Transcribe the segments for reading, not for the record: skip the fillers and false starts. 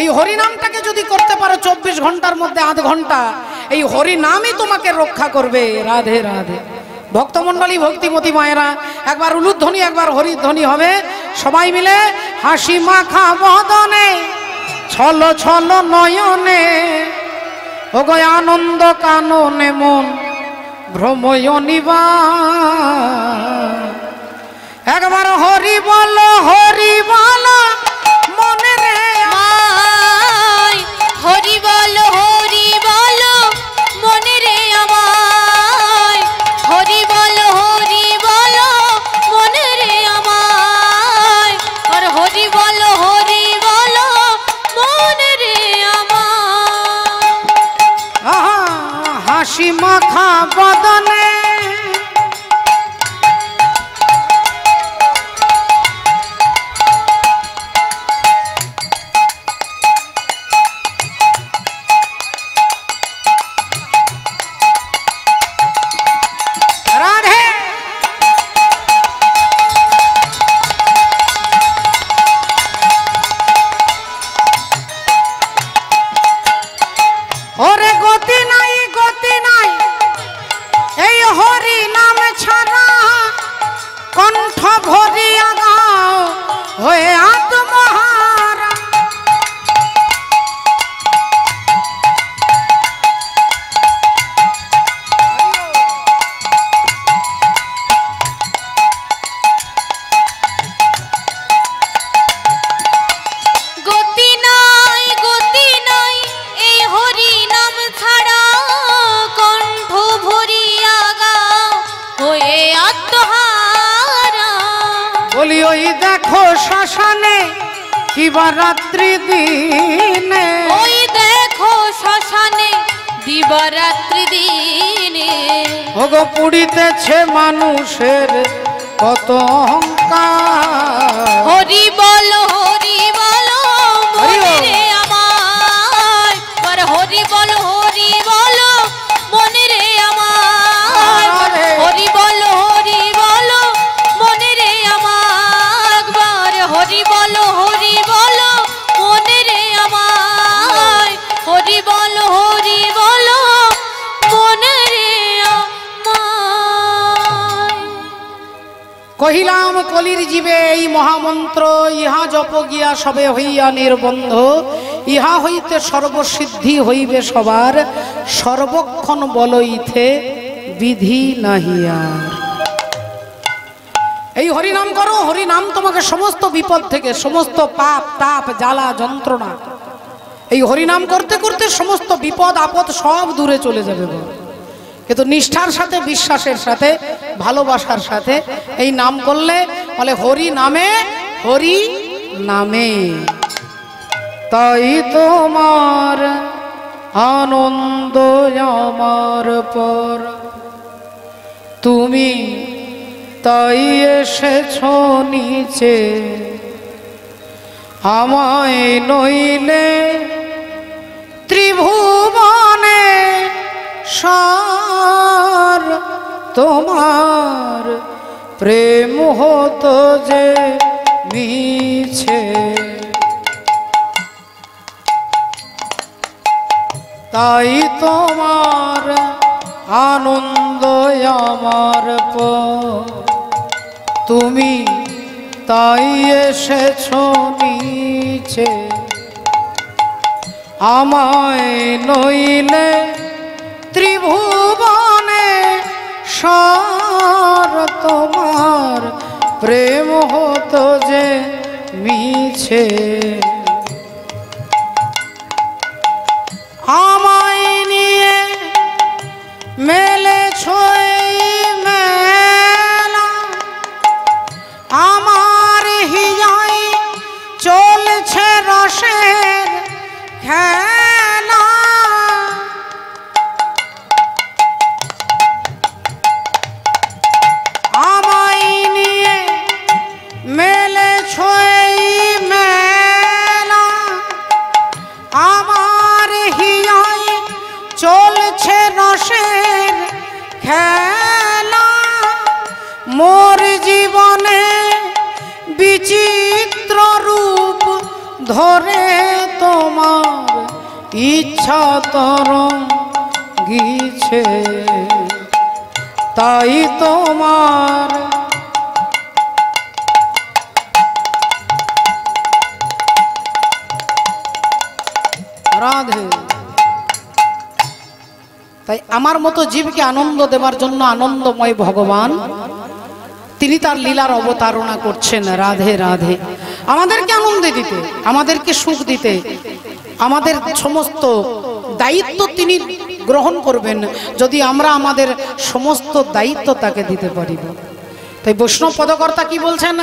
এই হরিনামটাকে যদি করতে পারো 24 ঘন্টার মধ্যে আধ ঘন্টা, এই হরিনামই তোমাকে রক্ষা করবে। রাধে রাধে। ভক্তমণ্ডলী, ভক্তিমতী মায়েরা, একবার উলুধ্বনি একবার হরিধ্বনি হবে সবাই মিলে। হাসি মাখা বদনে ছল ছল নয়নে, ওগো আনন্দ কাননে মন ভ্রময় নিবাস। একবার হরি বল মনে রে মাই, হরি বল মনে রে আমায়, হরি বল মনে রে আমায়, আর হরি বল মনে রে আমায়। হাসি মাখা বদনে দিবারাত্রি দিনে, ওই দেখো শ্মশানে দিবারাত্রি দিনে, ওগো পুড়িতেছে মানুষের কত অহংকার। হরি বল মনে রে আমায়, আর হরি বল মনে রে আমায়, হরি বল মনে রে আমায়, একবার হরি বল মনে রে আমায়, হরি বল মনে রে আমায়। কহিলাম কলির জীবে এই মহামন্ত্র ইহা জপ গিয়া সবে হইয়া নির্বন্ধ, ইহা হইতে সর্বসিদ্ধি হইবে সবার, সর্বক্ষণ বলইতে বিধি নাহিয়ার। এই হরিনাম করো, হরিনাম তোমাকে সমস্ত বিপদ থেকে, সমস্ত পাপ তাপ জ্বালা যন্ত্রণা, এই হরিনাম করতে করতে সমস্ত বিপদ আপদ সব দূরে চলে যাবে। কিন্তু নিষ্ঠার সাথে, বিশ্বাসের সাথে, ভালোবাসার সাথে এই নাম করলে বলে হরি নামে তাই তোমার আনন্দ আমার পর, তুমি তাই এসেছ নিচে আমায় নইলে ত্রিভুবনে সার তোমার প্রেম হতো যে মিছে, তাই তোমার আনন্দ আমার পর, তুমি তাই এসেছ নিচে আমায় নইলে ত্রিভুবনে সার তোমার প্রেম হতো যে মিছে। আমায় নিয়ে মেলেছ মেলা, আমার হিয়ায় চলছে রসের খেলা, আমায় নিয়ে মেলেছ মেলা, আমার হিয়ায় চলছে রসের খেলা, মোর জীবনে বিচিত্র রূপ ধরে তোমার ইচ্ছা তরঙ্গিছে তাই তোমার রাধে। তাই আমার মতো জীবকে আনন্দ দেবার জন্য আনন্দময় ভগবান তিনি তার লীলার অবতারণা করছেন। রাধে রাধে। আমাদেরকে আনন্দ দিতে, আমাদেরকে সুখ দিতে, আমাদের সমস্ত দায়িত্ব তিনি গ্রহণ করবেন যদি আমরা আমাদের সমস্ত দায়িত্ব তাকে দিতে পারিব। তাই বৈষ্ণব পদকর্তা কি বলছেন?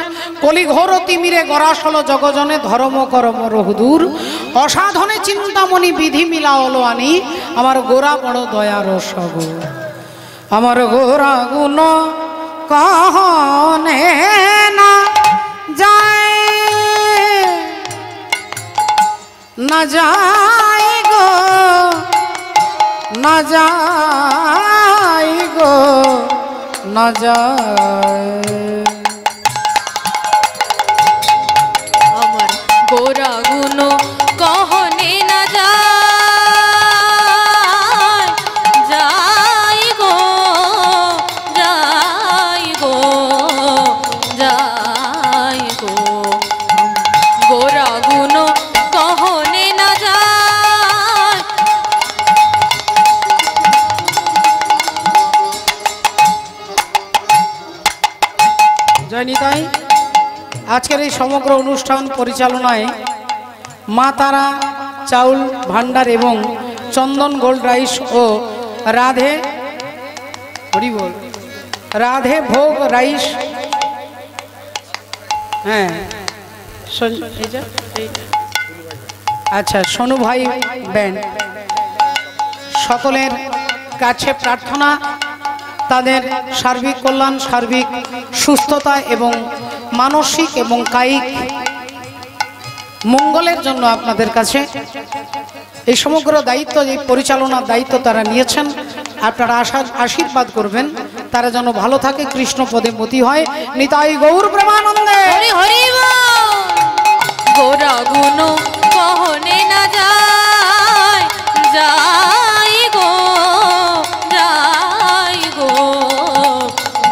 কলি ঘোর তিমিরে গরাসল জগজনে ধর্ম করম রহুদূর অসাধনে চিন্তামণি বিধি মিলা হলো আনি আমার গোরা বড় দয়ার সগর আমার গোরা গুণ কহনে না যায় না যাই গো না যাই গো না যায় আমার গোরা গুণ কহনে না যায় যাই গো যাই গো যাই গো গোরা গুণ কহনে না যায়। জয় নিতাই। আজকের এই সমগ্র অনুষ্ঠান পরিচালনায় মা তারা চাউল ভান্ডার এবং চন্দন গোল্ড রাইস ও রাধে হরি বল রাধে ভোগ রাইস, হ্যাঁ আচ্ছা সোনু ভাই ব্যান্ড সকলের কাছে প্রার্থনা তাদের সার্বিক কল্যাণ, সার্বিক সুস্থতা এবং মানসিক এবং কায়িক মঙ্গলের জন্য আপনাদের কাছে এই সমগ্র দায়িত্ব, এই পরিচালনার দায়িত্ব তারা নিয়েছেন। আপনারা আশীর্বাদ করবেন তারা যেন ভালো থাকে, কৃষ্ণ পদে মতি হয়। নিতাই গৌর প্রেমানন্দে হরি হরি গোরা গুণ কহনে না যায় যাই গো যাই গো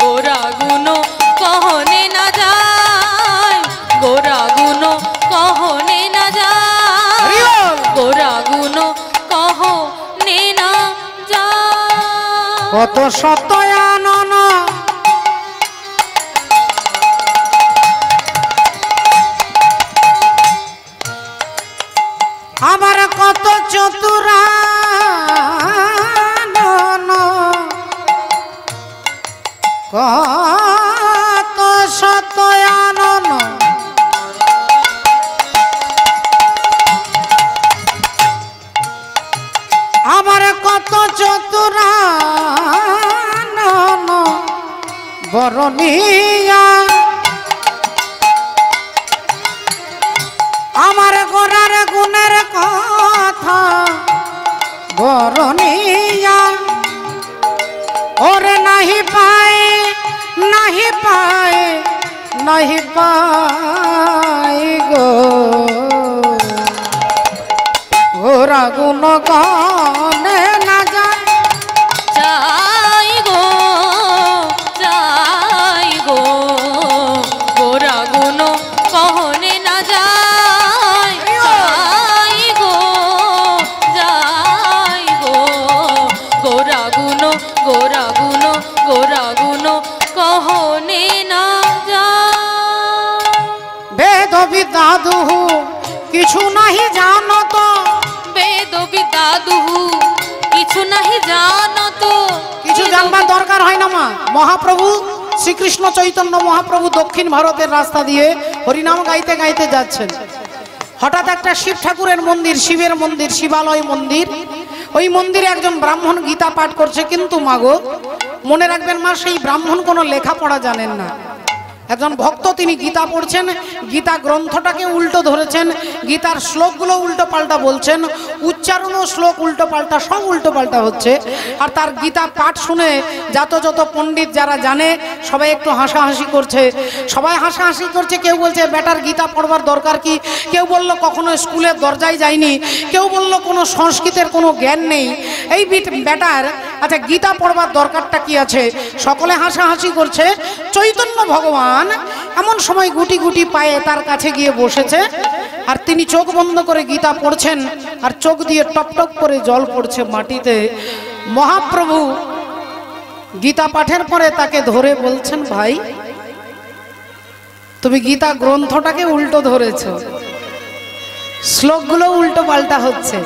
গোরা গুণ কহনে না যায় গোরা গুণ কহনে না যায় গোরা গুণ কহনে না যায়। কত সতয়ানন আবার কত চতুরানন কত সতয়ানন আবার কত চতুরানন বরণিয়া আমার গোরার গুণের কথা বরণিয়া ওরে নাহি পায় নাহি পায় নাহি পায় গো গোরা গুণ গানে না যায় যাই গো যাই গো গোরা গুণ কহনে না যায় যাই গো যাই গো গোরা গুণ গোরা গুণ গোরা গুণ কহনে না যায়। বেদ বিদ্যা দুহু কিছু নাহি জানো তো বেদ বিদ্যা দুহু কিছু নাহি জানো তো কিছু জানবার দরকার হয় না মা। মহাপ্রভু শ্রীকৃষ্ণ চৈতন্য মহাপ্রভু দক্ষিণ ভারতের রাস্তা দিয়ে হরিনাম গাইতে গাইতে যাচ্ছেন। হঠাৎ একটা শিব ঠাকুরের মন্দির, শিবের মন্দির, শিবালয় মন্দির, ওই মন্দিরে একজন ব্রাহ্মণ গীতা পাঠ করছে। কিন্তু মাগো মনে রাখবেন মা, সেই ব্রাহ্মণ কোনো লেখাপড়া জানেন না। একজন ভক্ত তিনি গীতা পড়ছেন, গীতা গ্রন্থটাকে উল্টো ধরেছেন, গীতার শ্লোকগুলো উল্টো পাল্টা বলছেন। উচ্চারণ ও শ্লোক উল্টো পাল্টা, সব উল্টো পাল্টা হচ্ছে। আর তার গীতা পাঠ শুনে যত পণ্ডিত যারা জানে সবাই একটু হাসাহাসি করছে, সবাই হাসাহাসি করছে। কেউ বলছে বেটার গীতা পড়বার দরকার কি, কেউ বলল কখনো স্কুলের দরজায় যায়নি, কেউ বলল কোনো সংস্কৃতের কোনো জ্ঞান নেই। এই বেটার আচ্ছা গীতা পড়বার দরকারটা কি আছে? সকলে হাসাহাসি করছে। চৈতন্য ভগবান এমন সময় গুটি গুটি পায়ে তার কাছে গিয়ে বসেছে, আর তিনি চোখ বন্ধ করে গীতা পড়ছেন, আর চোখ দিয়ে টপ টপ করে জল পড়ছে মাটিতে। মহাপ্রভু গীতা পাঠের পরে তাকে ধরে বলছেন, ভাই তুমি গীতা গ্রন্থটাকে উল্টো ধরেছ, শ্লোকগুলো উল্টো পাল্টা হচ্ছে,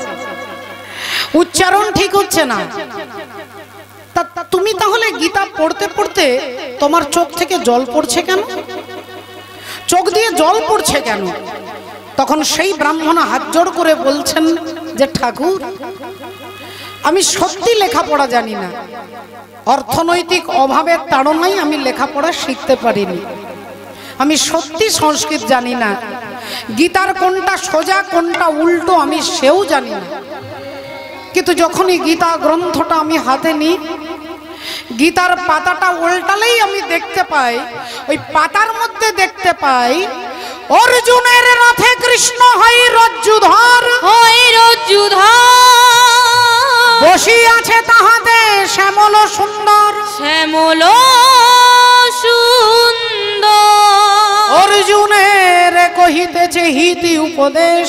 উচ্চারণ ঠিক হচ্ছে না। তুমি তাহলে গীতা পড়তে পড়তে তোমার চোখ থেকে জল পড়ছে কেন, চোখ দিয়ে জল পড়ছে কেন? তখন সেই ব্রাহ্মণ হাত জোড় করে বলছেন যে ঠাকুর, আমি সত্যি লেখাপড়া জানি না, অর্থনৈতিক অভাবের তাড়নায় আমি লেখাপড়া শিখতে পারিনি, আমি সত্যি সংস্কৃত জানি না, গীতার কোনটা সোজা কোনটা উল্টো আমি সেও জানি না। কিন্তু যখনই গীতা গ্রন্থটা আমি হাতে নিই, গীতার পাতাটা উল্টালেই আমি দেখতে পাই, ওই পাতার মধ্যে দেখতে পাই অর্জুনের রথে কৃষ্ণ হয় রজ্জুধর, বসি আছে তাহাতে শ্যামল সুন্দর, শ্যামল সুন্দর। অর্জুনের কহিতেছে হিতি উপদেশ,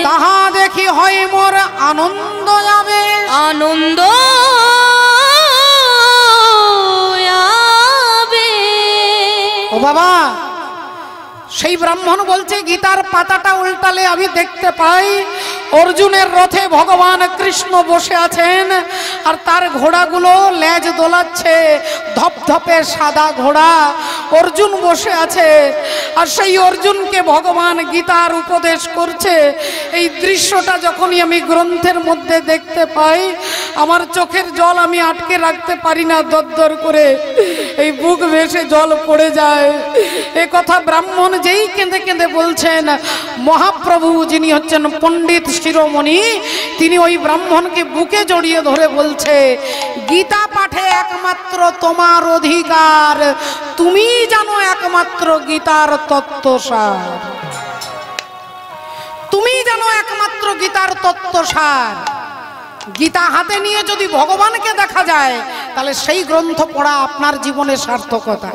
তাহা দেখি হয় মোর আনন্দ আবেশ, আনন্দ ও বাবা। সেই ব্রাহ্মণ বলছে গীতার পাতাটা উল্টালে আমি দেখতে পাই অর্জুনের রথে ভগবান কৃষ্ণ বসে আছেন, আর তার ঘোড়াগুলো লেজ দোলাচ্ছে, ধপধপে সাদা ঘোড়া, অর্জুন বসে আছে, আর সেই অর্জুনকে ভগবান গীতার উপদেশ করছে। এই দৃশ্যটা যখনই আমি গ্রন্থের মধ্যে দেখতে পাই, আমার চোখের জল আমি আটকে রাখতে পারি না, দরদর করে এই বুক ভেসে জল পড়ে যায়। এ কথা ব্রাহ্মণ যেই কেঁদে কেঁদে বলছেন, মহাপ্রভু যিনি হচ্ছেন পণ্ডিত শিরোমণি, তিনি ওই ব্রাহ্মণকে বুকে জড়িয়ে ধরে বলছে, গীতা পাঠে একমাত্র তোমার অধিকার, তুমি জানো একমাত্র গীতার তত্ত্বসার, তুমি জানো একমাত্র গীতার তত্ত্বসার। গীতা হাতে নিয়ে যদি ভগবানকে দেখা যায়, তাহলে সেই গ্রন্থ পড়া আপনার জীবনের সার্থকতা।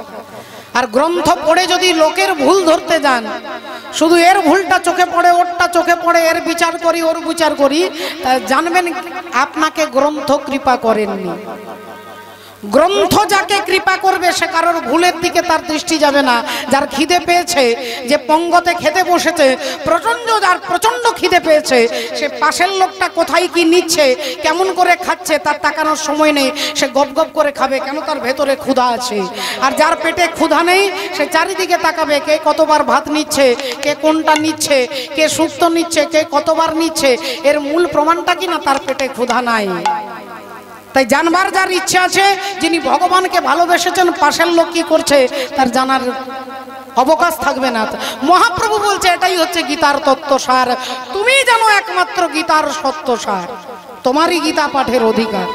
আর গ্রন্থ পড়ে যদি লোকের ভুল ধরতে যান, শুধু এর ভুলটা চোখে পড়ে, ওরটা চোখে পড়ে, এর বিচার করি ওর বিচার করি, তা জানবেন আপনাকে গ্রন্থ কৃপা করেননি। গ্রন্থ যাকে কৃপা করবে সে কারোর ভুলের দিকে তার দৃষ্টি যাবে না। যার খিদে পেয়েছে, যে পঙ্গতে খেতে বসেছে, যার প্রচন্ড খিদে পেয়েছে, সে পাশের লোকটা কোথায় কি নিচ্ছে, কেমন করে খাচ্ছে, তার তাকানোর সময় নেই, সে গপ গপ করে খাবে, কেন তার ভেতরে ক্ষুধা আছে। আর যার পেটে ক্ষুধা নেই, সে চারিদিকে তাকাবে, কে কতবার ভাত নিচ্ছে, কে কোনটা নিচ্ছে, কে শুক্তো নিচ্ছে, কে কতবার নিচ্ছে, এর মূল প্রমাণটা কি না তার পেটে ক্ষুধা নাই। তাই জানবার যার ইচ্ছা আছে, যিনি ভগবানকে ভালোবেসেছেন, পাশের লোক কি করছে তার জানার অবকাশ থাকবে না। মহাপ্রভু বলছে এটাই হচ্ছে গীতার তত্ত্বসার, তুমি জানো একমাত্র গীতার সত্যসার, তোমারই গীতা পাঠের অধিকার।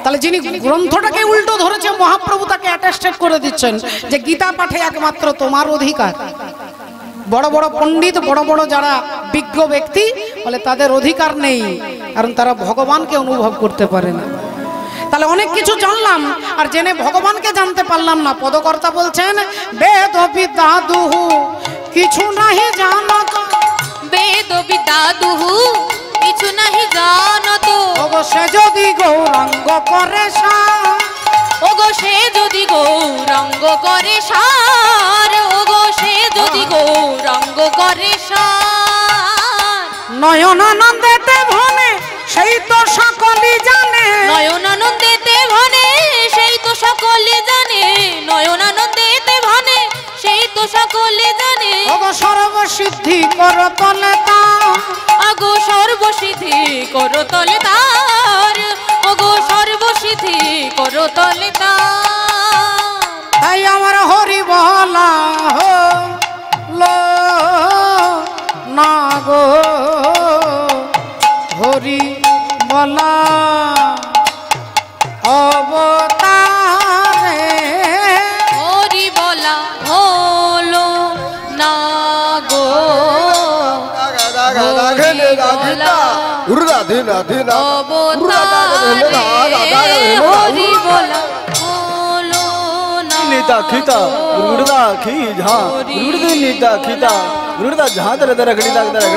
তাহলে যিনি গ্রন্থটাকে উল্টো ধরেছে, মহাপ্রভু তাকে অ্যাটেস্টেড করে দিচ্ছেন যে গীতা পাঠে একমাত্র তোমার অধিকার। বড় বড় পণ্ডিত, বড় বড় যারা বিজ্ঞ ব্যক্তি বলে তাদের অধিকার নেই, কারণ তারা ভগবানকে অনুভব করতে পারে না। তাহলে অনেক কিছু জানলাম, আর জেনে ভগবানকে জানতে পারলাম না। পদকর্তা বলছেন, বেদ বিদ্যা দুহু কিছু নাহি জানত, বেদ বিদ্যা দুহু কিছু নাহি জানত, ওগো সে যদি গৌরাঙ্গ করে সার, ওগো সে যদি গৌরাঙ্গ করে সার, ওগো সে যদি গৌরাঙ্গ করে সার। নয়নানন্দেতে ভনে সেই তো সকলই জানে, নয়নানন্দেতে ভনে সেই তো সকলে জানে, নয়নানন্দেতে ভনে সেই তো সকলে জানে, ওগো সর্বসিদ্ধি কর তলে তার, ওগো সর্বসিদ্ধি কর তলে তার, ওগো সর্বসিদ্ধি কর তলে তার। এই আমার হরি বলা হলো না গো বলা উড়দা দিনা দিনা অবতারে হরি বলা হলো না नीता खीता उड़दा खी जहाँ उड़दी नीता खीता उड़दा जहाँ तेरे तेरे रगड़ी दाग तेरे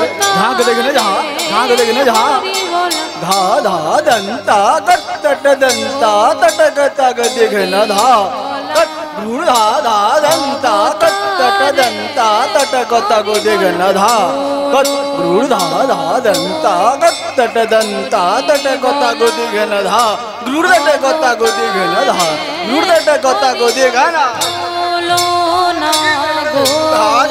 रगड़ी जहाँ के देखने जहाँ धा धा दंता कट तट दंता तट कटा के देखना धा कट उड़दा धा दंता कट तट दंता तट कटा को देखना धा कट उड़दा धा दंता कट तट दंता तट कटा को देखना धा उड़दा कटा को देखना धा उड़दा कटा को देखना হলো না গো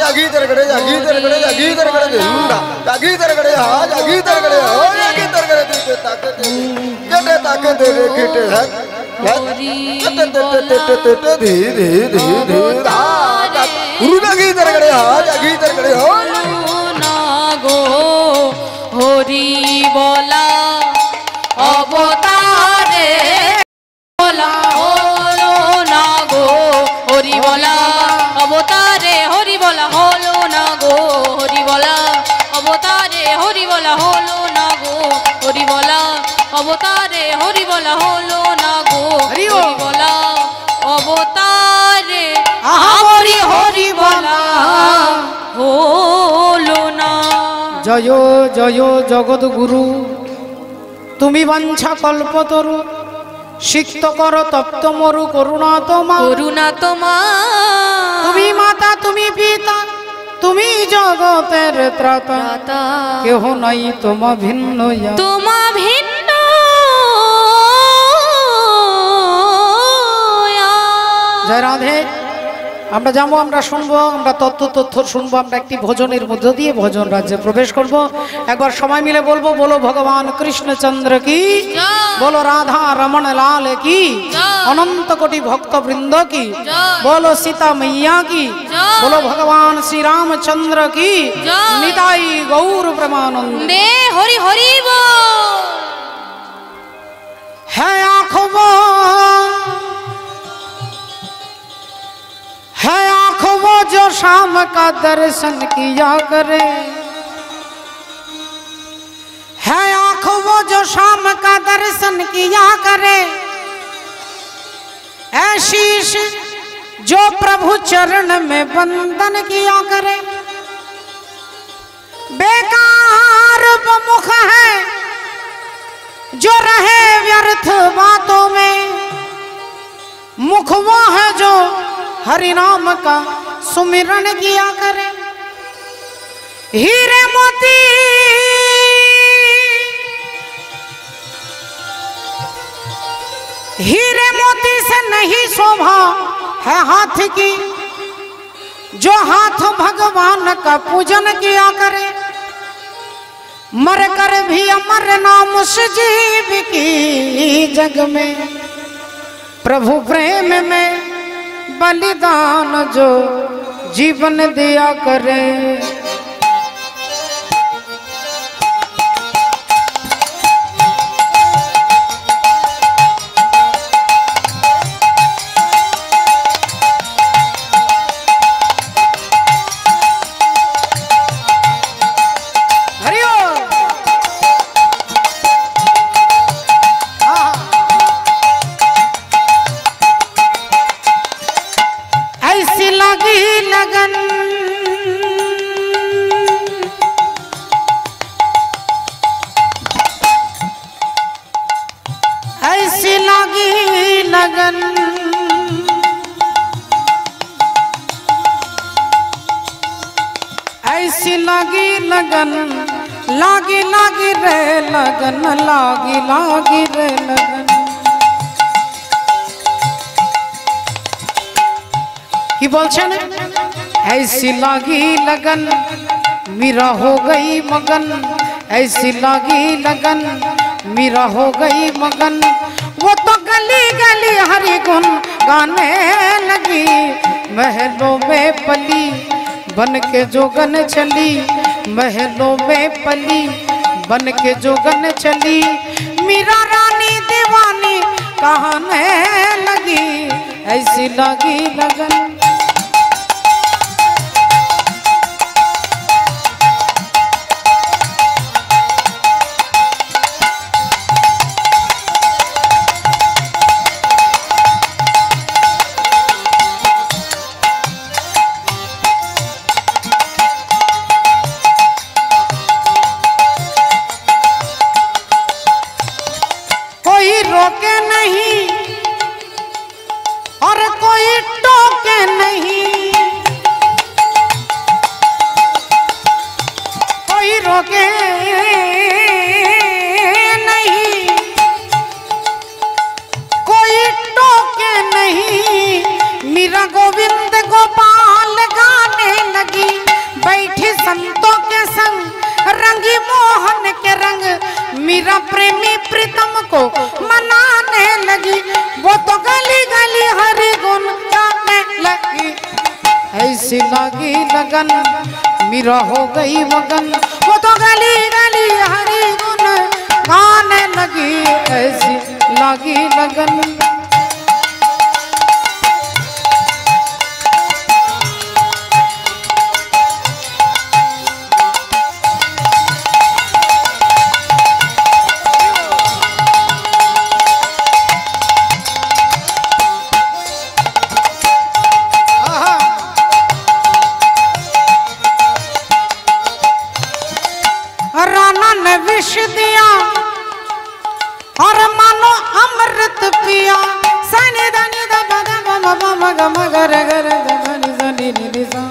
जागी तरगड़े जागी तरगड़े जागी तरगड़े उड़ा जागी तरगड़े जागी तरगड़े हो जागी तरगड़े ते ताके तेरे किटे है ते धी धी धी धी उड़ा जागी तरगड़े जागी तरगड़े हो না গো হরি বলা অবতারে বলা হলো না গো হরি বলা অবতারে হরি বলা হলো না গো হরি বলা অবতারে হরি বলা হলো না গো হরি বলা অবতারে হরি বলা হলো না গো হরি হরি বলা অবতারে হরি হরি বলা হলো না জয় জয় জগৎ গুরু তুমি বাঞ্ছা কল্পতরু সিক্ত কর তপ্ত মরু করুণা তোমা করুণা তোমার তুমি মাতা তুমি পিতা তুমি জগতের ত্রাতা কেহ নাই তোমা ভিন্ন ইয়া। তোমা ভিন্ন জয় রাধে। আমরা যাবো, আমরা শুনবো, আমরা তথ্য শুনবো। আমরা একটি ভজনের মধ্য দিয়ে ভজন রাজ্যে প্রবেশ করব। একবার সময় মিলে বলবো, বলো ভগবান কৃষ্ণচন্দ্র কি, বলো রাধা রমণ লাল কি, অনন্ত কোটি ভক্ত বৃন্দ কি, বলো সীতা मैया की, বলো ভগবান শ্রী রামচন্দ্র কি, নিতাই গৌর প্রেমানন্দ। নে হরি হরি বল। है आँखों है आँखों वो जो शाम का दर्शन किया करे, है आँखों वो जो शाम का दर्शन किया करे, ऐ शीश जो प्रभु चरण में बंदन किया करे। बेकार वो मुख है जो रहे व्यर्थ बातों में, मुख वो है जो हरि नाम का सुमिरन किया करे। हीरे मोती हीरे मोती से नहीं शोभा है हाथ की, जो हाथ भगवान का पूजन किया करे। मर कर भी अमर नाम सजीव की जग में, प्रभु प्रेम में बलिदान जो जीवन दिया करे। ऐसी लगी लगन, ऐसी लगी लगन, ऐसी लगी लगन, लागी लागी रे लगन, लागी लागी रे लगन। কি বলছেন? ऐसी लागी लगन मेरा हो गई मगन, ऐसी लागी लगन मेरा हो गई मगन। वो तो गली गली हरि गुण गाने लगी, महलों में पली बन के जोगन चली, महलों में पली बन के जोगन चली। मीरा रानी दीवानी कहने लगी, ऐसी लागी लगन। टोके नहीं, कोई टोके नहीं। मीरा गोविंद गोपाल गाने लगी, बैठी संतों के संग रंगी मोहन के रंग। मीरा प्रेमी प्रीतम को मनाने लगी, वो तो गली गली हरि गुण गाने लगी। ऐसी लगी लगन मीरा हो गई मगन, वो तो गली गली हरि गुण गाने लगी। ऐसी लगी लगन। राना ने विष दिया और मानो अमृत पिया। सनी धनी द ब द ब म ब म ग म ग र ग र ग ध नि सा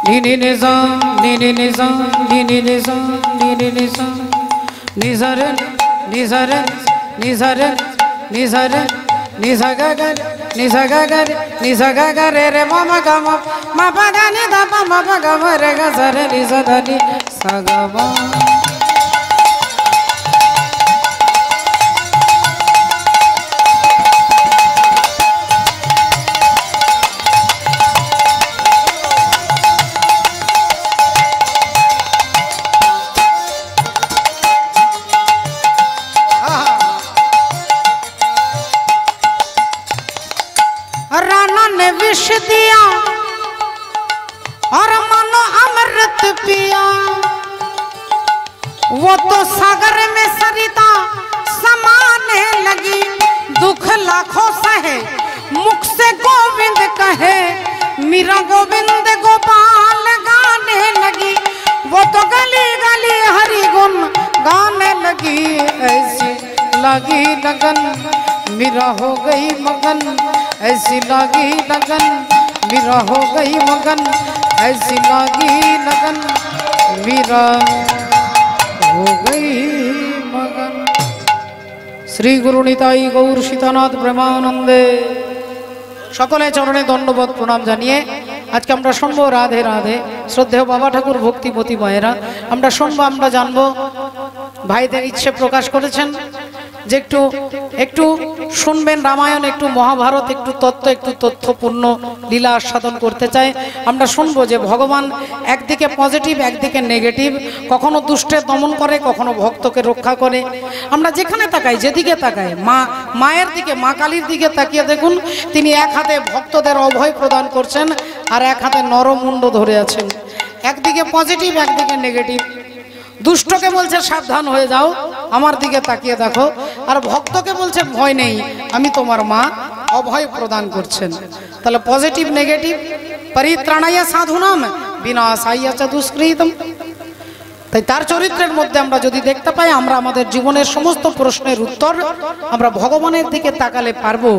नि नि नि सा नि नि नि सा नि नि नि सा नि नि नि सा नि नि नि सा नि सा रे नि सा रे नि सा रे नि सा रे नि सा ग ग नि सा ग ग नि सा ग ग रे रे म म ग म म प ध नि ध प म प ग म रे ग सा रे नि सा ध नि सा ग म। राना ने विष दिया और मानो अमृत पिया। वो तो सागर में सरिता समाने लगी, दुख लाखों सहे मुख से गोविंद कहे। मीरा गोविंद गोपाल गाने लगी, वो तो गली गली हरि गुण गाने लगी। ऐसी लगी लगन मीरा हो गई मगन, ऐसी लगी लगन मीरा हो गई मगन। ऐसी लगी लगन मीरा हो गई मगन। श्री गुरु निताई गौर सीतानाथ प्रेमानंदे। सकले चरणे दंडवत प्रणाम जानिए आज के আমরা শুনবো রাধে রাধে। শ্রদ্ধেয় বাবা ঠাকুর ভক্তিমতী মায়েরা আমরা শুনবো, আমরা জানবো। ভাইদের ইচ্ছে প্রকাশ করেছেন যে একটু একটু শুনবেন রামায়ণ, একটু মহাভারত, একটু তত্ত্ব, একটু তথ্যপূর্ণ লীলা আস্বাদন করতে চাই। আমরা শুনবো যে ভগবান একদিকে পজিটিভ একদিকে নেগেটিভ, কখনো দুষ্টের দমন করে, কখনো ভক্তকে রক্ষা করে। আমরা যেখানে তাকাই, যেদিকে তাকাই, মায়ের দিকে, মা কালীর দিকে তাকিয়ে দেখুন, তিনি এক হাতে ভক্তদের অভয় প্রদান করছেন আর এক হাতে নরমুণ্ড ধরে আছেন। একদিকে পজিটিভ একদিকে নেগেটিভ। দুষ্টকে বলছে সাবধান হয়ে যাও, আমার দিকে তাকিয়ে দেখো, আর ভক্তকে বলছে ভয় নেই, আমি তোমার মা, অভয় প্রদান করছেন। তাহলে পজিটিভ নেগেটিভ, পরিত্রাণায় সাধুনাম বিনাশায় চ দুষ্কৃতম। তাই তার চরিত্রের মধ্যে আমরা যদি দেখতে পাই, আমরা আমাদের জীবনের সমস্ত প্রশ্নের উত্তর আমরা ভগবানের দিকে তাকালে পারবো,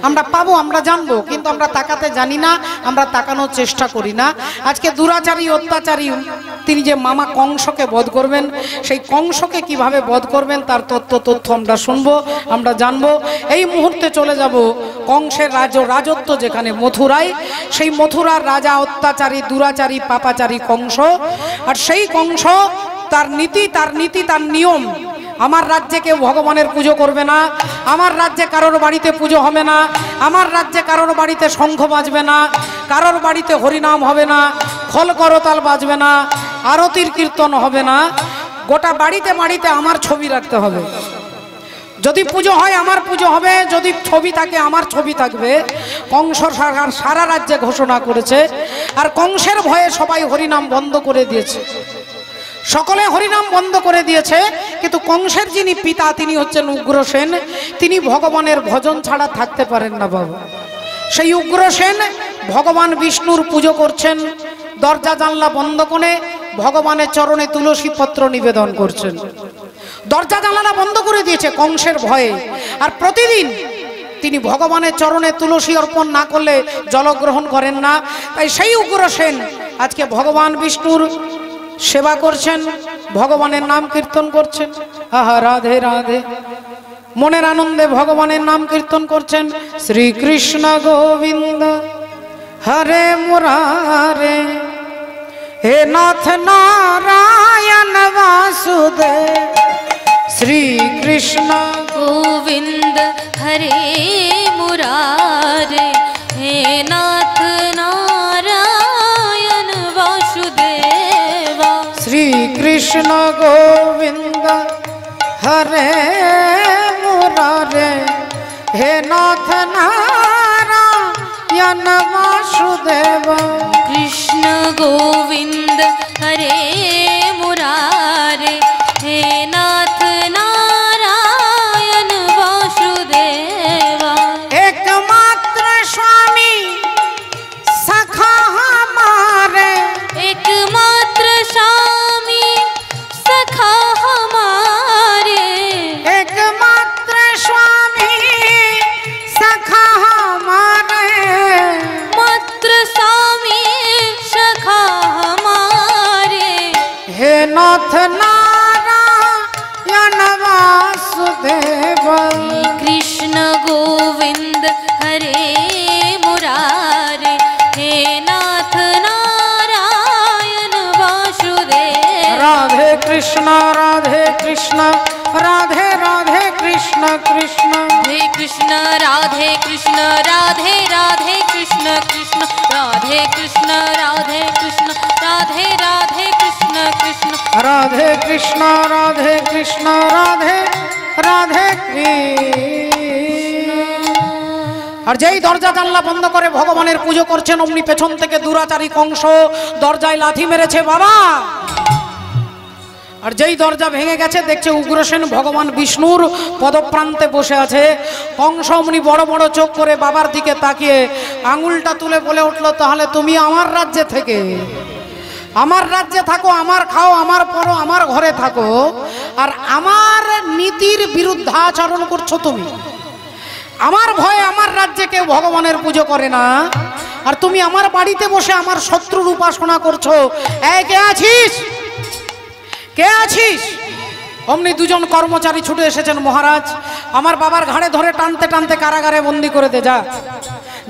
আমরা পাবো, আমরা জানবো। কিন্তু আমরা তাকাতে জানি না, আমরা তাকানোর চেষ্টা করি না। আজকে দুরাচারী অত্যাচারী তিনি যে মামা কংসকে বধ করবেন, সেই কংসকে কিভাবে বধ করবেন তার তথ্য আমরা শুনবো, আমরা জানবো। এই মুহূর্তে চলে যাব কংসের রাজত্ব যেখানে মথুরায়, সেই মথুরার রাজা অত্যাচারী দুরাচারী পাপাচারী কংস। আর সেই কংস তার নীতি তার নিয়ম, আমার রাজ্যে কেউ ভগবানের পুজো করবে না, আমার রাজ্যে কারোর বাড়িতে পুজো হবে না, আমার রাজ্যে কারোর বাড়িতে শঙ্খ বাজবে না, কারোর বাড়িতে হরিনাম হবে না, খোল করতাল বাজবে না, আরতির কীর্তন হবে না। গোটা বাড়িতে বাড়িতে আমার ছবি রাখতে হবে। যদি পুজো হয় আমার পুজো হবে, যদি ছবি থাকে আমার ছবি থাকবে। কংস সরকার সারা রাজ্যে ঘোষণা করেছে। আর কংসের ভয়ে সবাই হরিনাম বন্ধ করে দিয়েছে, সকলে হরিনাম বন্ধ করে দিয়েছে। কিন্তু কংসের যিনি পিতা তিনি হচ্ছেন উগ্রসেন, তিনি ভগবানের ভজন ছাড়া থাকতে পারেন না বাবা। সেই উগ্রসেন ভগবান বিষ্ণুর পুজো করছেন, দরজা জানলা বন্ধ করে ভগবানের চরণে তুলসী পত্র নিবেদন করছেন। দরজা জানলা বন্ধ করে দিয়েছে কংসের ভয়ে। আর প্রতিদিন তিনি ভগবানের চরণে তুলসী অর্পণ না করলে জলগ্রহণ করেন না। তাই সেই উগ্রসেন আজকে ভগবান বিষ্ণুর সেবা করছেন, ভগবানের নাম কীর্তন করছেন। আহা রাধে রাধে, মনের আনন্দে ভগবানের নাম কীর্তন করছেন। শ্রীকৃষ্ণ গোবিন্দ হরে মুরারে, হে নাথ নারায়ণ বাসুদেব। শ্রীকৃষ্ণ গোবিন্দ হরে মুরারে, হে নাথ নারায়ণ বাসুদেবা। শ্রীকৃষ্ণ গোবিন্দ হরে মুরারে, হে নাথ নারায়ণ বাসুদেব। কৃষ্ণ গোবিন্দ হরে মুরারে, হে নাথ নারায়ণ বাসুদেবা। একমাত্র স্বামী সখা हमारे, একমাত্র স্বামী সখা हमारे। একমাত্র স্বামী সখা हमारे, মাত্র স্বামী সখা हमारे। হে নাথ নারায়ণ বাসুদেব। কৃষ্ণ গোবিন্দ হরে মুরারে, হে নাথ নারায়ণ বাসুদেব। রাধে কৃষ্ণ রাধে কৃষ্ণ, রাধে রাধে কৃষ্ণ কৃষ্ণ। হে কৃষ্ণ রাধে কৃষ্ণ, রাধে রাধে কৃষ্ণ কৃষ্ণ। রাধে কৃষ্ণ রাধে কৃষ্ণ, রাধে রাধে কৃষ্ণ কৃষ্ণ। রাধে কৃষ্ণ রাধে কৃষ্ণ, রাধে রাধে কৃষ্ণ। আর যেই দরজা জানলা বন্ধ করে ভগবানের পুজো করছেন, অমনি পেছন থেকে দুরাচারী কংস দরজায় লাথি মেরেছে বাবা। আর যেই দরজা ভেঙে গেছে, দেখছে উগ্রসেন ভগবান বিষ্ণুর পদপ্রান্তে বসে আছে। কংস অমনি বড় বড় চোখ করে বাবার দিকে তাকিয়ে আঙুলটা তুলে বলে উঠলো, তাহলে তুমি আমার রাজ্যে থেকে, আমার রাজ্যে থাকো, আমার খাও, আমার পরো, আমার ঘরে থাকো, আর আমার নীতির বিরুদ্ধাচরণ করছো তুমি। আমার ভয়ে আমার রাজ্যে কেউ ভগবানের পুজো করে না, আর তুমি আমার বাড়িতে বসে আমার শত্রুর উপাসনা করছো। এই কে আছিস, কে আছিস? অমনি দুজন কর্মচারী ছুটে এসেছেন। মহারাজ, আমার বাবার ঘাড়ে ধরে টানতে টানতে কারাগারে বন্দি করে দে, যা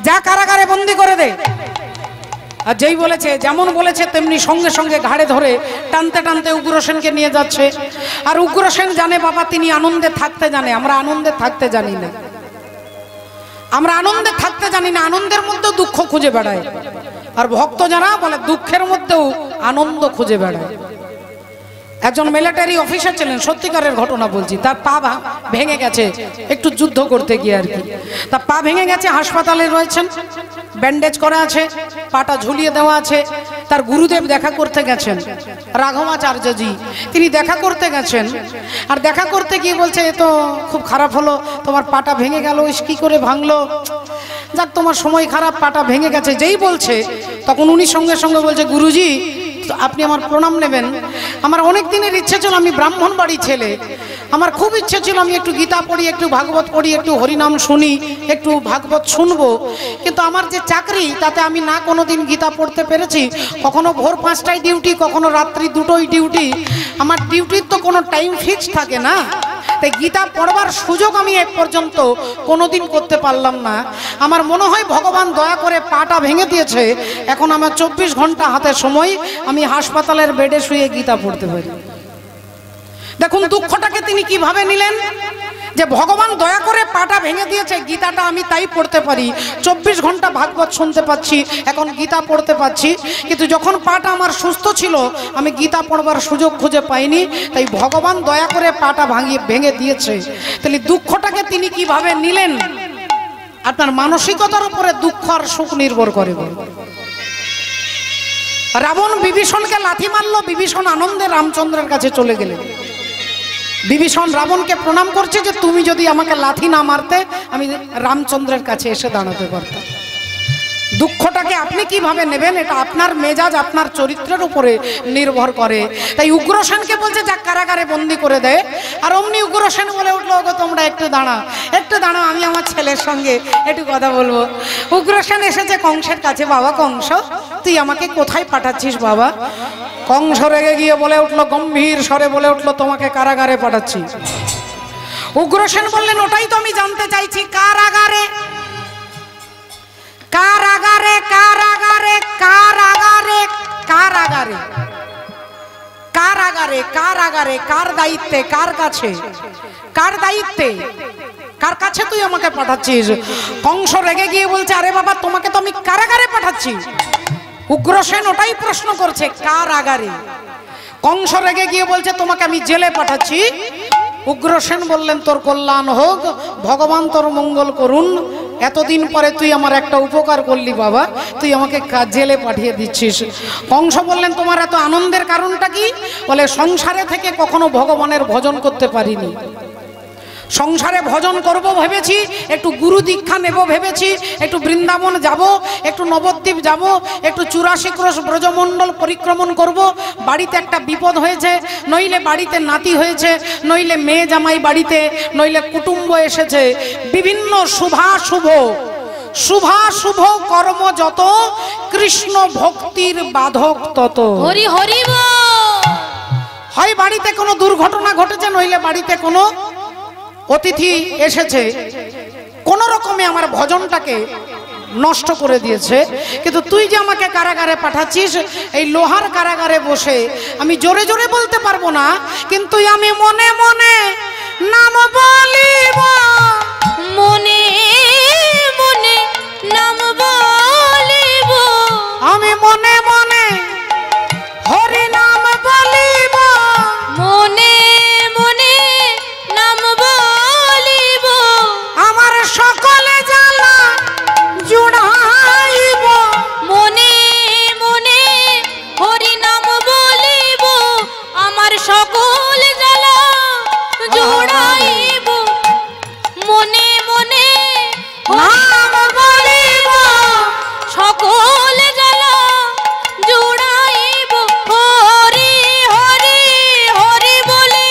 যা কারাগারে বন্দি করে দে। আর যেই বলেছে, যেমন বলেছে তেমনি সঙ্গে সঙ্গে ঘাড়ে ধরে টানতে টানতে উগ্রসেনকে নিয়ে যাচ্ছে। আর উগ্রসেন জানে বাবা তিনি আনন্দে থাকতে জানে, আমরা আনন্দে থাকতে জানি না। আমরা আনন্দে থাকতে জানি না, আনন্দের মধ্যেও দুঃখ খুঁজে বেড়ায়। আর ভক্ত যারা বলে দুঃখের মধ্যেও আনন্দ খুঁজে বেড়ায়। একজন মিলিটারি অফিসার ছিলেন, সত্যিকারের ঘটনা বলছি। তার পা ভেঙে গেছে একটু যুদ্ধ করতে গিয়ে আর কি। তার পা ভেঙে গেছে, হাসপাতালে রয়েছেন, ব্যান্ডেজ করা আছে, পাটা ঝুলিয়ে দেওয়া আছে। তার গুরুদেব দেখা করতে গেছেন, রাঘবাচার্যজি, তিনি দেখা করতে গেছেন। আর দেখা করতে গিয়ে বলছে, এ তো খুব খারাপ হলো, তোমার পাটা ভেঙে গেল, কি করে ভাঙলো? যাক, তোমার সময় খারাপ, পাটা ভেঙে গেছে। যেই বলছে তখন উনি সঙ্গে সঙ্গে বলছে, গুরুজি আপনি আমার প্রণাম নেবেন। আমার অনেক দিনের ইচ্ছে ছিল, আমি ব্রাহ্মণ বাড়ি ছেলে, আমার খুব ইচ্ছে ছিল আমি একটু গীতা পড়ি, একটু ভাগবত পড়ি, একটু হরিনাম শুনি, একটু ভাগবত শুনবো। কিন্তু আমার যে চাকরি, তাতে আমি না কোনোদিন গীতা পড়তে পেরেছি। কখনো ভোর 5টায় ডিউটি, কখনো রাত্রি 2টোয় ডিউটি। আমার ডিউটির তো কোনো টাইম ফিক্স থাকে না, তাই গীতা পড়বার সুযোগ আমি এক পর্যন্ত কোনোদিন করতে পারলাম না। আমার মনে হয় ভগবান দয়া করে পাটা ভেঙে দিয়েছে, এখন আমার 24 ঘন্টা হাতে সময়, আমি হাসপাতালের বেডে শুয়ে গীতা পড়তে পারি। দেখুন দুঃখটাকে তিনি কিভাবে নিলেন, যে ভগবান দয়া করে পাটা ভেঙে দিয়েছে, গীতাটা আমি তাই পড়তে পারি, 24 ঘন্টা ভাগবত শুনতে পাচ্ছি, এখন গীতা পড়তে পাচ্ছি। কিন্তু যখন পাটা আমার সুস্থ ছিল, আমি গীতা পড়বার সুযোগ খুঁজে পাইনি, তাই ভগবান দয়া করে পাটা ভেঙে দিয়েছে। তাহলে দুঃখটাকে তিনি কিভাবে নিলেন, আপনার মানসিকতার উপরে দুঃখ আর সুখ নির্ভর করে। রাবণ বিভীষণকে লাথি মারলো, বিভীষণ আনন্দে রামচন্দ্রের কাছে চলে গেলেন। বিভীষণ রাবণকে প্রণাম করছে যে তুমি যদি আমাকে লাথি না মারতে, আমি রামচন্দ্রের কাছে এসে দাঁড়াতে পারতাম। দুঃখটা দুঃখটাকে আপনি কিভাবে নেবেন এটা আপনার মেজাজ আপনার চরিত্রের উপরে নির্ভর করে। তাই উগ্রসেনকে বলছে যা কারাগারে বন্দি করে দেয়। আর অমনি উগ্রসেন বলে উঠলো, ওগো তোমরা একটু দাঁড়াও, একটু দাঁড়াও, আমি আমার ছেলের সঙ্গে একটু কথা বলবো। উগ্রসেন এসেছে কংসের কাছে। বাবা কংস, তুই আমাকে কোথায় পাঠাচ্ছিস বাবা? কংস রেগে গিয়ে বলে উঠলো, গম্ভীর স্বরে বলে উঠলো, তোমাকে কারাগারে পাঠাচ্ছি। উগ্রসেন বললেন, ওটাই তো আমি জানতে চাইছি, কারাগারে কারাগারে কারাগারে কারাগারে কারাগারে কারাগারে কারাগারে কার দায়িত্বে, কার কাছে, কার দায়িত্বে, কার কাছে তুই আমাকে পাঠাচ্ছিস? কংস রেগে গিয়ে বলছে, আরে বাবা তোমাকে তো আমি কারাগারে পাঠাচ্ছি। উগ্রসেন ওটাই প্রশ্ন করছে, কারাগারে। কংস রেগে গিয়ে বলছে, তোমাকে আমি জেলে পাঠাচ্ছি। উগ্রসেন বললেন, তোর কল্যাণ হোক, ভগবান তোর মঙ্গল করুন। এতদিন পরে তুই আমার একটা উপকার করলি বাবা, তুই আমাকে জেলে পাঠিয়ে দিচ্ছিস। কংস বললেন, তোমার এত আনন্দের কারণটা কি? বলে, সংসারে থেকে কখনো ভগবানের ভজন করতে পারিনি। সংসারে ভজন করব ভেবেছি, একটু গুরু দীক্ষা নেব ভেবেছি, একটু বৃন্দাবন যাব, একটু নবদ্বীপ যাব, একটু 84 ক্রোশ ব্রজমণ্ডল পরিক্রমণ করব। বাড়িতে একটা বিপদ হয়েছে, নইলে বাড়িতে নাতি হয়েছে, নইলে মেয়ে জামাই বাড়িতে, নইলে কুটুম্ব এসেছে। বিভিন্ন শুভাশুভ কর্ম যত, কৃষ্ণ ভক্তির বাধক তত। হরি হরি বল। হয় বাড়িতে কোনো দুর্ঘটনা ঘটেছে, নইলে বাড়িতে কোনো অতিথি এসেছে, কোন রকমে আমার ভজনটাকে নষ্ট করে দিয়েছে। কিন্তু তুই যে আমাকে কারাগারে পাঠাচ্ছিস, এই লোহার কারাগারে বসে আমি জোরে জোরে বলতে পারবো না, কিন্তু আমি মনে মনে নাম বলিব, মনে মনে নাম বলিব, আমি মনে মনে হরি নাম বলিব, মনে মনে নাম বলিব, আমার সকলে জ্বালা জুড়াইব, মনে মনে হরি নাম বলিব, আমার সকল জ্বালা জোড়াইব, মনে মনে নাম বলিব, সকল জ্বালা জোড়াইব, হরি হরি হরি বলে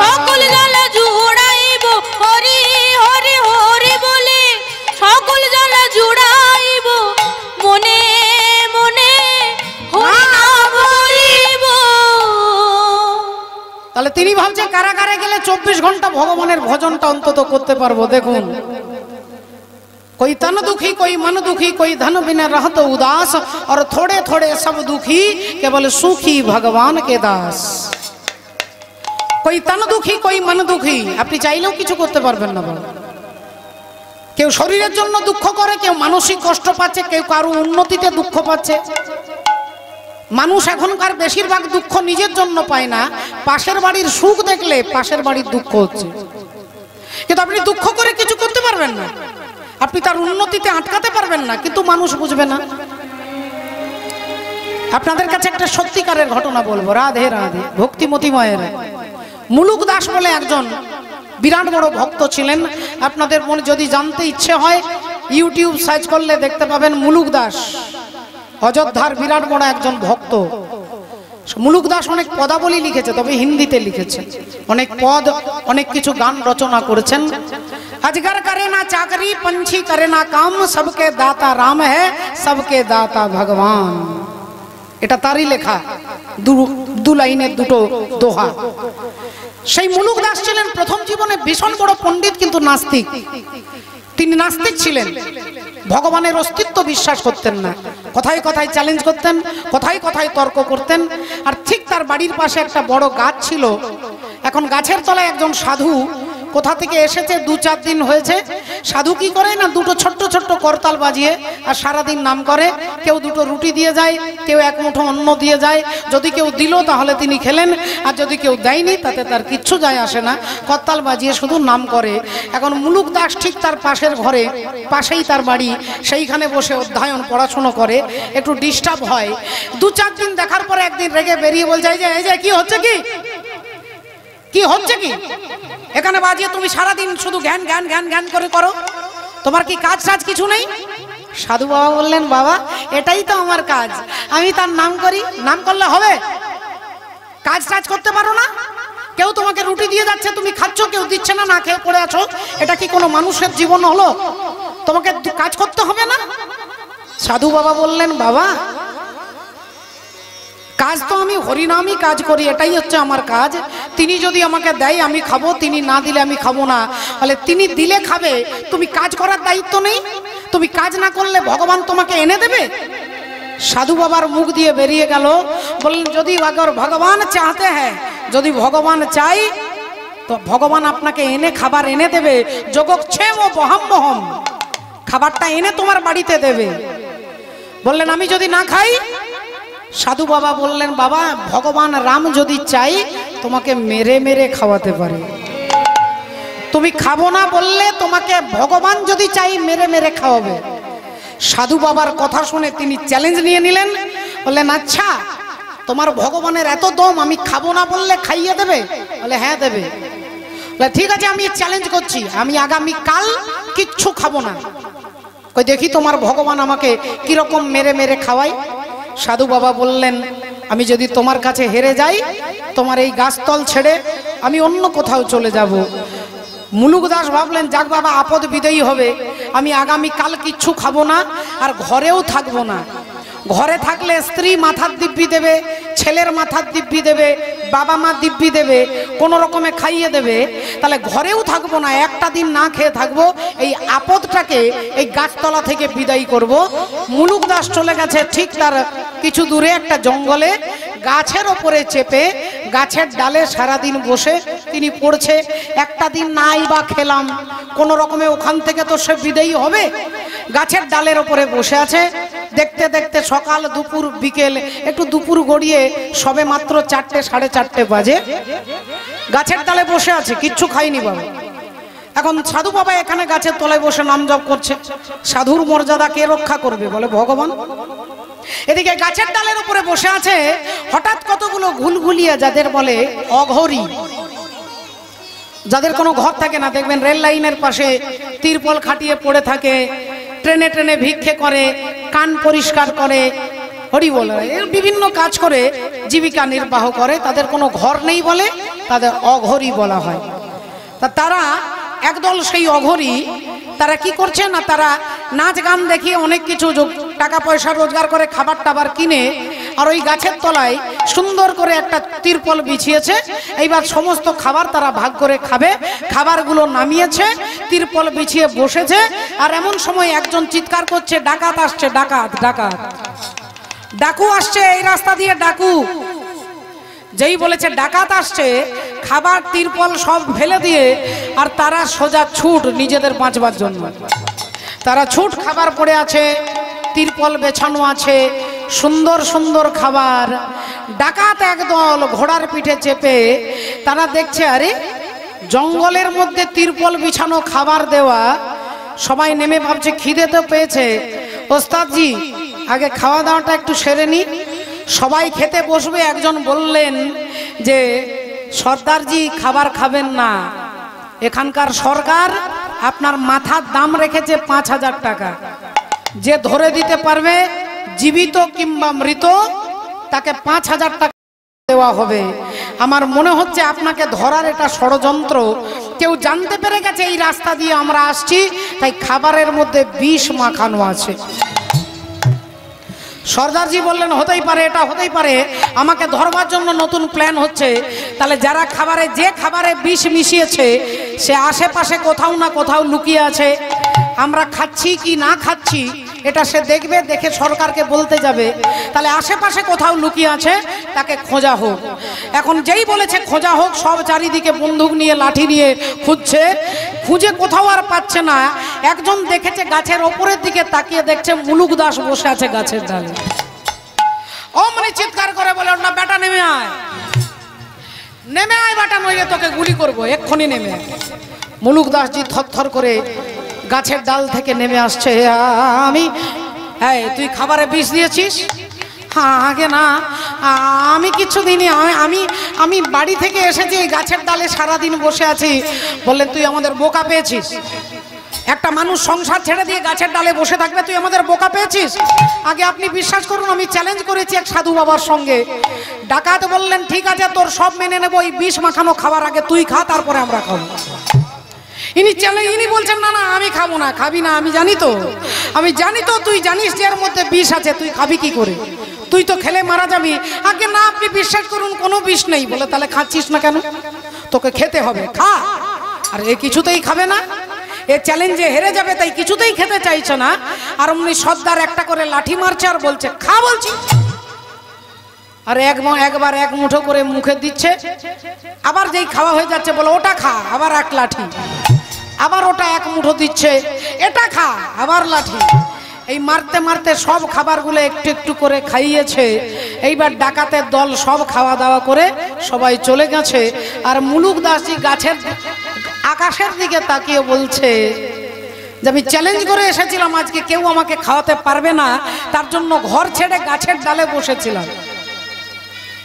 সকল জ্বালা জোড়াইব, হরি হরি হরি বলে সকল জ্বালা জোড়াইব, মনে মনে হরি নাম বলিব। তাহলে তিনি ভাবছে কারাগারে গেলে 24 ঘন্টা ভগবানের ভজনটা অন্তত করতে পারবো। দেখুন, कोई तन दुखी, कोई मन दुखी, कोई धन बिना रहत उदास, और थोड़े थोड़े सब दुखी, केवल सुखी भगवान के दास। कोई तन दुखी, कोई मन दुखी, আপনি চাইলেও কিছু করতে পারবেন না বাবা। কেউ শরীরের জন্য দুঃখ করে, কেউ মানসিক কষ্ট পাচ্ছে, কেউ কারো উন্নতিতে দুঃখ পাচ্ছে। মানুষ এখনকার বেশিরভাগ দুঃখ নিজের জন্য পায় না, পাশের বাড়ির সুখ দেখলে পাশের বাড়ির দুঃখ হচ্ছে। কিন্তু আপনি দুঃখ করে কিছু করতে পারবেন না, আপনি তার উন্নতিতে আটকাতে পারবেন না, কিন্তু মানুষ বুঝবে না। আপনাদের কাছে একটা সত্যিকারের ঘটনা বলবো, রাধে রাধে ভক্তিমতী মায়েরা। মুলুক দাস বলে একজন বিরাট বড় ভক্ত ছিলেন। আপনাদের মনে যদি জানতে ইচ্ছে হয়, ইউটিউব সার্চ করলে দেখতে পাবেন মুলুক দাস, অযোধ্যার বিরাট বড় একজন ভক্ত। মুলুক দাস অনেক পদাবলী লিখেছে, তবে হিন্দিতে লিখেছে, অনেক পদ, অনেক কিছু গান রচনা করেছেন। अजगर करे ना चाकरी, पंछी करे ना काम, सबके दाता राम है, सबके दाता भगवान। এটা তারই লেখা, দু লাইনের দুটো দোহা। সেই মুলুক দাস ছিলেন প্রথম জীবনে ভীষণ বড় পণ্ডিত, কিন্তু নাস্তিক। তিনি নাস্তিক ছিলেন, ভগবানের অস্তিত্ব বিশ্বাস করতেন না, কথায় কথায় চ্যালেঞ্জ করতেন, কথায় কথায় তর্ক করতেন। আর ঠিক তার বাড়ির পাশে একটা বড় গাছ ছিল। এখন গাছের তলায় একজন সাধু কোথা থেকে এসেছে, 2-4 দিন হয়েছে। সাধু কি করে না, দুটো ছোট্ট ছোট্ট করতাল বাজিয়ে আর সারাদিন নাম করে। কেউ দুটো রুটি দিয়ে যায়, কেউ এক মুঠো অন্ন দিয়ে যায়। যদি কেউ দিল তাহলে তিনি খেলেন, আর যদি কেউ দেয়নি তাতে তার কিচ্ছু যায় আসে না, করতাল বাজিয়ে শুধু নাম করে। এখন মুলুক দাস ঠিক তার পাশের ঘরে, পাশেই তার বাড়ি, সেইখানে বসে অধ্যয়ন পড়াশুনো করে। একটু ডিস্টার্ব হয়। 2-4 দিন দেখার পরে একদিন রেগে বেরিয়ে বলছে, এই যে কি হচ্ছে, কি হচ্ছে, কি এখানে বাজিয়ে তুমি সারাদিন শুধু জ্ঞান জ্ঞান জ্ঞান জ্ঞান করে করো, তোমার কি কাজ টাজ কিছু নেই? সাধু বাবা বললেন, বাবা এটাই তো আমার কাজ, আমি তার নাম করি। নাম করলে হবে? কাজ টাজ করতে পারো না? কেউ তোমাকে রুটি দিয়ে যাচ্ছে, তুমি খাচ্ছ, কেউ দিচ্ছে না, না খেয়ে পড়ে আছো। এটা কি কোনো মানুষের জীবন হলো? তোমাকে কাজ করতে হবে না? সাধু বাবা বললেন, বাবা কাজ তো আমি হরিনামই কাজ করি, এটাই হচ্ছে আমার কাজ। তিনি যদি আমাকে দেয় আমি খাবো, তিনি না দিলে আমি খাবো না। তাহলে তিনি দিলে খাবে, তুমি কাজ করার দায়িত্ব নেই? তুমি কাজ না করলে ভগবান তোমাকে এনে দেবে? সাধু বাবার মুখ দিয়ে বেরিয়ে গেল, বললেন, যদি अगर ভগবান চাহতে হ্যাঁ, যদি ভগবান চাই তো ভগবান আপনাকে এনে খাবার এনে দেবে। যোগক্ষেম ও বহাম্মহম, খাবারটা এনে তোমার বাড়িতে দেবে। বললেন, আমি যদি না খাই? সাধু বাবা বললেন, বাবা ভগবান রাম যদি চাই তোমাকে মেরে মেরে খাওয়াতে পারে। তুমি খাবো না বললে তোমাকে ভগবান যদি চাই মেরে মেরে খাওয়াবে। সাধু বাবার কথা শুনে তিনি চ্যালেঞ্জ নিয়ে নিলেন, বললেন, আচ্ছা তোমার ভগবানের এত দম, আমি খাবো না বললে খাইয়ে দেবে? বলে, হ্যাঁ দেবে। বলে, ঠিক আছে, আমি চ্যালেঞ্জ করছি, আমি আগামী কাল কিচ্ছু খাবো না। কই দেখি তোমার ভগবান আমাকে কিরকম মেরে মেরে খাওয়াই। সাধু বাবা বললেন, আমি যদি তোমার কাছে হেরে যাই, তোমার এই গাছতল ছেড়ে আমি অন্য কোথাও চলে যাব। মুলুক দাস ভাবলেন, যাক বাবা আপদ বিদেয়ী হবে, আমি আগামী কাল কিচ্ছু খাবো না, আর ঘরেও থাকবো না। ঘরে থাকলে স্ত্রী মাথার দিব্যি দেবে, ছেলের মাথার দিব্যি দেবে, বাবা মা দিব্যি দেবে, কোনো রকমে খাইয়ে দেবে। তাহলে ঘরেও থাকবো না, একটা দিন না খেয়ে থাকবো। এই আপদটাকে এই গাছতলা থেকে বিদায় করব। মুলুক দাস চলে গেছে ঠিক তার কিছু দূরে একটা জঙ্গলে, গাছের ওপরে চেপে গাছের ডালে সারাদিন বসে তিনি পড়ছে। একটা দিন নাই বা খেলাম, কোনো রকমে ওখান থেকে তো সে বিদায়ী হবে। গাছের ডালের ওপরে বসে আছে। দেখতে দেখতে সকাল দুপুর বিকেল, একটু দুপুর গড়িয়ে সবে মাত্র 4টে 4:30 বাজে। গাছের ডালে বসে আছে, কিচ্ছু খায়নি বাবা। এখন সাধু বাবা এখানে গাছের তলায় বসে নাম জপ করছে। সাধুর মর্যাদা কে রক্ষা করবে? বলে ভগবান। এদিকে গাছের ডালের উপরে বসে আছে, হঠাৎ কতগুলো ঘুলঘুলিয়া, যাদের বলে অঘরী, যাদের কোনো ঘর থাকে না, দেখবেন রেল লাইনের পাশে তিরপল খাটিয়ে পড়ে থাকে, ট্রেনে ট্রেনে ভিক্ষে করে, কান পরিষ্কার করে, হরি বলে এর বিভিন্ন কাজ করে জীবিকা নির্বাহ করে। তাদের কোনো ঘর নেই বলে তাদের অঘরী বলা হয়। তারা একদল সেই অঘরী, তারা কি করছে না, তারা নাচ গান দেখিয়ে অনেক কিছু টাকা পয়সা রোজগার করে, খাবার টাবার কিনে, আর ওই গাছের তলায় সুন্দর করে একটা তিরপল বিছিয়েছে। এইবার সমস্ত খাবার তারা ভাগ করে খাবে। খাবারগুলো নামিয়েছে, তিরপল বিছিয়ে বসেছে। আর এমন সময় একজন চিৎকার করছে, ডাকাত আসছে, ডাকাত ডাকাত, ডাকু আসছে এই রাস্তা দিয়ে, ডাকু। যেই বলেছে ডাকাত আসছে, খাবার তিরপল সব ফেলে দিয়ে আর তারা সোজা ছুট নিজেদের বাঁচবার জন্য। তারা ছুট, খাবার পড়ে আছে, তিরপল বেছানো আছে, সুন্দর সুন্দর খাবার। ডাকাত একদল ঘোড়ার পিঠে চেপে তারা দেখছে, আরে জঙ্গলের মধ্যে তিরপল বিছানো, খাবার দেওয়া। সবাই নেমে ভাবছে খিদে তো পেয়েছে, ওস্তাদজি আগে খাওয়া দাওয়াটা একটু সেরে নি। সবাই খেতে বসবে। একজন বললেন যে, সর্দারজি খাবার খাবেন না, এখানকার সরকার আপনার মাথার দাম রেখেছে 5000 টাকা। যে ধরে দিতে পারবে জীবিত কিংবা মৃত, তাকে 5000 টাকা দেওয়া হবে। আমার মনে হচ্ছে আপনাকে ধরার এটা ষড়যন্ত্র। কেউ জানতে পেরে গেছে এই রাস্তা দিয়ে আমরা আসছি, তাই খাবারের মধ্যে বিষ মাখানো আছে। সর্দারজি বললেন, হতেই পারে, এটা হতেই পারে, আমাকে ধরবার জন্য নতুন প্ল্যান হচ্ছে। তাহলে যারা খাবারে, যে খাবারে বিষ মিশিয়েছে, সে আশেপাশে কোথাও না কোথাও লুকিয়ে আছে। আমরা খাচ্ছি কি না খাচ্ছি এটা সে দেখবে, দেখে সরকারকে বলতে যাবে। তাহলে আশেপাশে কোথাও লুকিয়ে আছে, তাকে খোঁজা হোক। এখন যেই বলেছে খোঁজা হোক, সব চারিদিকে বন্দুক নিয়ে লাঠি নিয়ে খুঁজছে, খুঁজে কোথাও আর পাচ্ছে না। একজন দেখেছে গাছের ওপরের দিকে তাকিয়ে দেখছে মুলুক দাস বসে আছে গাছের ডালে। অমনি চিৎকার করে বলে, না বেটা নেমে আয়, নেমে আয় বেটা, নইলে তোকে গুলি করবো, এক্ষুনি নেমে। মুলুক দাসজি থরথর করে গাছের ডাল থেকে নেমে আসছে। আমি, হ্যাঁ তুই খাবারে বিষ দিয়েছিস? হ্যাঁ আগে না, আমি কিছু দিইনি, আমি বাড়ি থেকে এসেছি, গাছের ডালে সারাদিন বসে আছি। বললেন, তুই আমাদের বোকা পেয়েছিস? একটা মানুষ সংসার ছেড়ে দিয়ে গাছের ডালে বসে থাকবে, তুই আমাদের বোকা পেয়েছিস? আগে আপনি বিশ্বাস করুন, আমি চ্যালেঞ্জ করেছি এক সাধু বাবার সঙ্গে। ডাকাত বললেন ঠিক আছে তোর সব মেনে নেবো, এই বিষ মাখানো খাবার আগে তুই খা, তারপরে আমরা খাবো। ইনি বলছেন না না আমি খাবো না। খাবি না? আমি জানি তো তুই জানিস যে এর মধ্যে বিষ আছে, তুই খাবি কি করে? তুই তো খেলে মারা যাবি। আগে না আপনি বিশ্বাস করুন কোনো বিষ নেই। বলে তাহলে খাচ্ছিস না কেন? তোকে খেতে হবে, খা। আর এ কিছুতেই খাবে না, এ চ্যালেঞ্জে হেরে যাবে, তাই কিছুতেই খেতে চাইছে না। আর অমনি সর্দার একটা করে লাঠি মারছে আর বলছে খা বলছি। আর একবার এক মুঠো করে মুখে দিচ্ছে, আবার যেই খাওয়া হয়ে যাচ্ছে বলে ওটা খা, আবার এক লাঠি। আবার ওটা এক মুঠো দিচ্ছে, এটা খা, আবার লাঠি। এই মারতে মারতে সব খাবারগুলো একটু একটু করে খাইয়েছে। এইবার ডাকাতের দল সব খাওয়া দাওয়া করে সবাই চলে গেছে। আর মুলুক দাসজি গাছের আকাশের দিকে তাকিয়ে বলছে যে আমি চ্যালেঞ্জ করে এসেছিলাম, আজকে কেউ আমাকে খাওয়াতে পারবে না, তার জন্য ঘর ছেড়ে গাছের ডালে বসেছিলাম।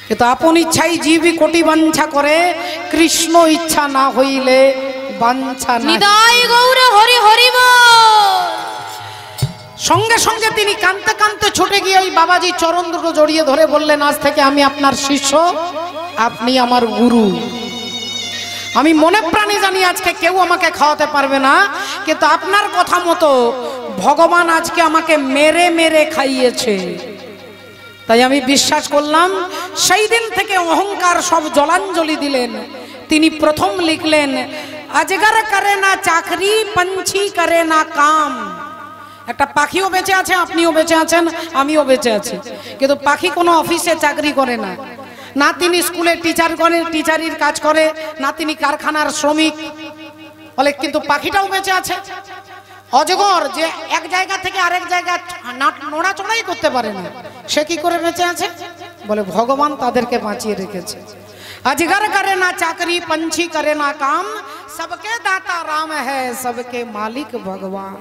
কিন্তু আপন ইচ্ছাই জীবই কোটি বাঞ্ছা করে, কৃষ্ণ ইচ্ছা না হইলে বাঞ্ছা নাই। নিতাই গৌর হরি হরি বল। সঙ্গে সঙ্গে তিনি কাঁদতে কাঁদতে ছুটে গিয়ে ওই বাবাজি চরণ দুটো জড়িয়ে ধরে বললেন আজ থেকে আমি আপনার শিষ্য, আপনি আমার গুরু। আমি মনে প্রাণে জানি আজকে কেউ আমাকে খাওয়াতে পারবে না, কিন্তু আপনার কথা মতো ভগবান আজকে আমাকে মেরে মেরে খাইয়েছে, তাই আমি বিশ্বাস করলাম। সেই দিন থেকে অহংকার সব জলাঞ্জলি দিলেন। তিনি প্রথম লিখলেন আজগর করে না চাকরি, পঞ্ছি করে না কাম। একটা পাখিও বেঁচে আছে, আপনিও বেঁচে আছেন, আমিও বেঁচে আছি, কিন্তু পাখি কোনো অফিসে চাকরি করে না, না তিনি স্কুলে টিচার করে টিচারির কাজ করে, না তিনি কারখানার শ্রমিক বলে, কিন্তু পাখিটাও বেঁচে আছে। অজগর যে এক জায়গা থেকে আরেক জায়গা নড়াচড়াই করতে পারে না, সে কি করে বেঁচে আছে? বলে ভগবান তাদেরকে বাঁচিয়ে রেখেছে। अजगर करे ना चाकरी, पंछी करे ना काम, सबके दाता राम है, सबके मालिक भगवान।